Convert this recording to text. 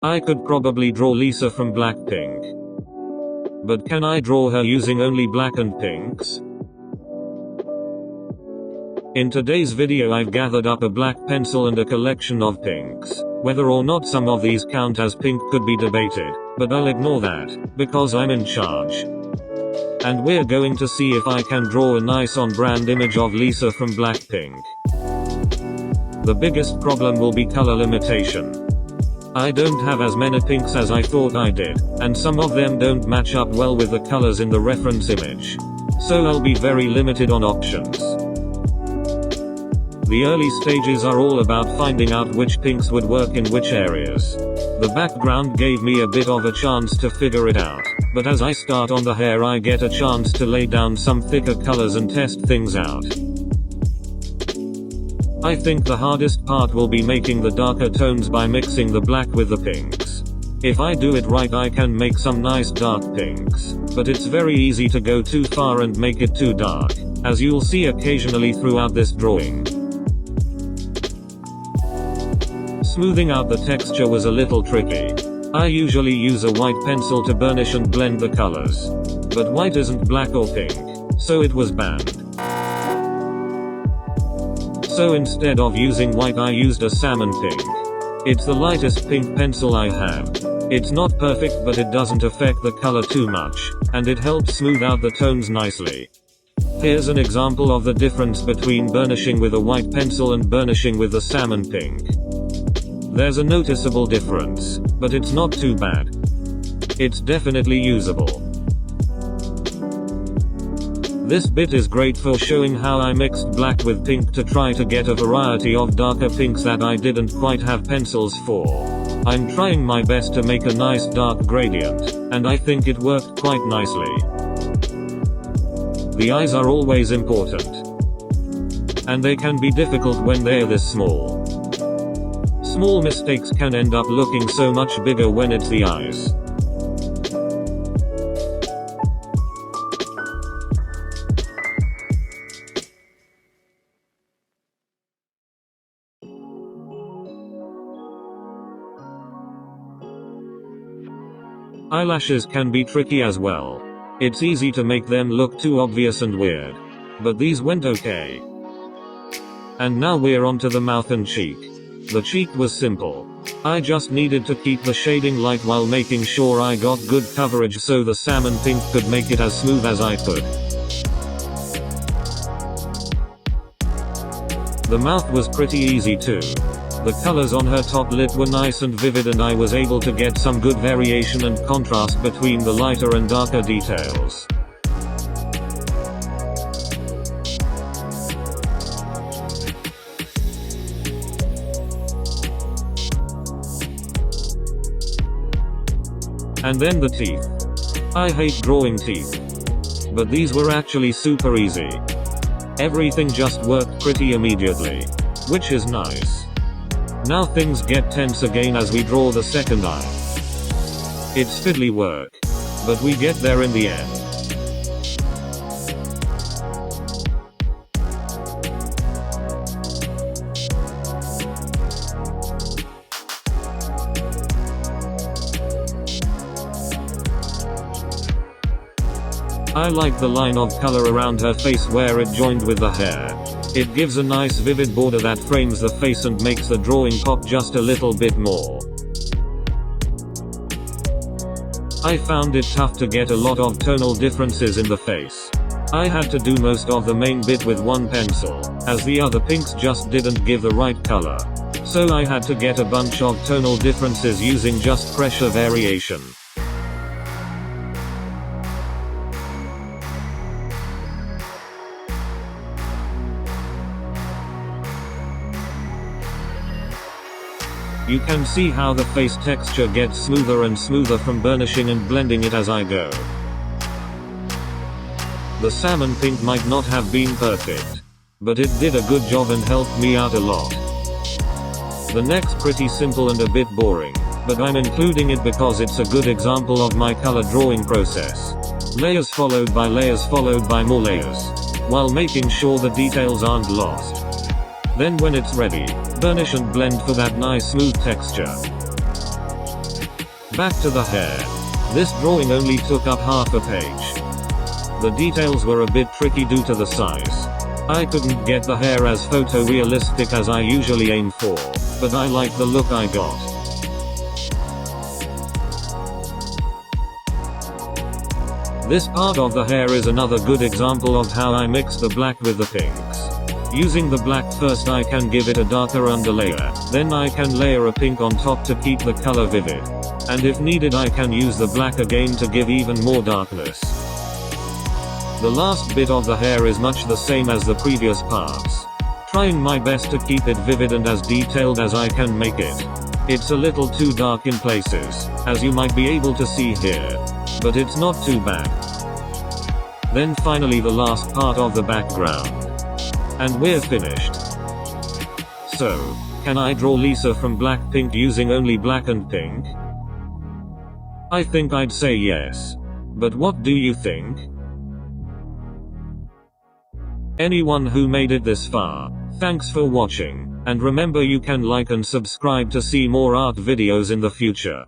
I could probably draw Lisa from BlackPink. But can I draw her using only black and pinks? In today's video I've gathered up a black pencil and a collection of pinks. Whether or not some of these count as pink could be debated, but I'll ignore that, because I'm in charge. And we're going to see if I can draw a nice on-brand image of Lisa from BlackPink. The biggest problem will be color limitation. I don't have as many pinks as I thought I did, and some of them don't match up well with the colors in the reference image. So I'll be very limited on options. The early stages are all about finding out which pinks would work in which areas. The background gave me a bit of a chance to figure it out, but as I start on the hair I get a chance to lay down some thicker colors and test things out. I think the hardest part will be making the darker tones by mixing the black with the pinks. If I do it right I can make some nice dark pinks, but it's very easy to go too far and make it too dark, as you'll see occasionally throughout this drawing. Smoothing out the texture was a little tricky. I usually use a white pencil to burnish and blend the colors. But white isn't black or pink, so it was banned. So instead of using white I used a salmon pink. It's the lightest pink pencil I have. It's not perfect but it doesn't affect the color too much, and it helps smooth out the tones nicely. Here's an example of the difference between burnishing with a white pencil and burnishing with the salmon pink. There's a noticeable difference, but it's not too bad. It's definitely usable. This bit is great for showing how I mixed black with pink to try to get a variety of darker pinks that I didn't quite have pencils for. I'm trying my best to make a nice dark gradient, and I think it worked quite nicely. The eyes are always important. And they can be difficult when they're this small. Small mistakes can end up looking so much bigger when it's the eyes. Eyelashes can be tricky as well. It's easy to make them look too obvious and weird. But these went okay. And now we're onto the mouth and cheek. The cheek was simple. I just needed to keep the shading light while making sure I got good coverage so the salmon pink could make it as smooth as I could. The mouth was pretty easy too. The colors on her top lip were nice and vivid and I was able to get some good variation and contrast between the lighter and darker details. And then the teeth. I hate drawing teeth. But these were actually super easy. Everything just worked pretty immediately. Which is nice. Now things get tense again as we draw the second eye. It's fiddly work. But we get there in the end. I like the line of color around her face where it joined with the hair. It gives a nice vivid border that frames the face and makes the drawing pop just a little bit more. I found it tough to get a lot of tonal differences in the face. I had to do most of the main bit with one pencil, as the other pinks just didn't give the right color. So I had to get a bunch of tonal differences using just pressure variation. You can see how the face texture gets smoother and smoother from burnishing and blending it as I go. The salmon pink might not have been perfect, but it did a good job and helped me out a lot. The neck's pretty simple and a bit boring, but I'm including it because it's a good example of my color drawing process. Layers followed by more layers, while making sure the details aren't lost. Then when it's ready, burnish and blend for that nice smooth texture. Back to the hair. This drawing only took up half a page. The details were a bit tricky due to the size. I couldn't get the hair as photorealistic as I usually aim for, but I like the look I got. This part of the hair is another good example of how I mix the black with the pinks. Using the black first, I can give it a darker underlayer, then I can layer a pink on top to keep the color vivid. And if needed, I can use the black again to give even more darkness. The last bit of the hair is much the same as the previous parts. Trying my best to keep it vivid and as detailed as I can make it. It's a little too dark in places, as you might be able to see here. But it's not too bad. Then finally the last part of the background. And we're finished. So, can I draw Lisa from BlackPink using only black and pink? I think I'd say yes. But what do you think? Anyone who made it this far, thanks for watching, and remember you can like and subscribe to see more art videos in the future.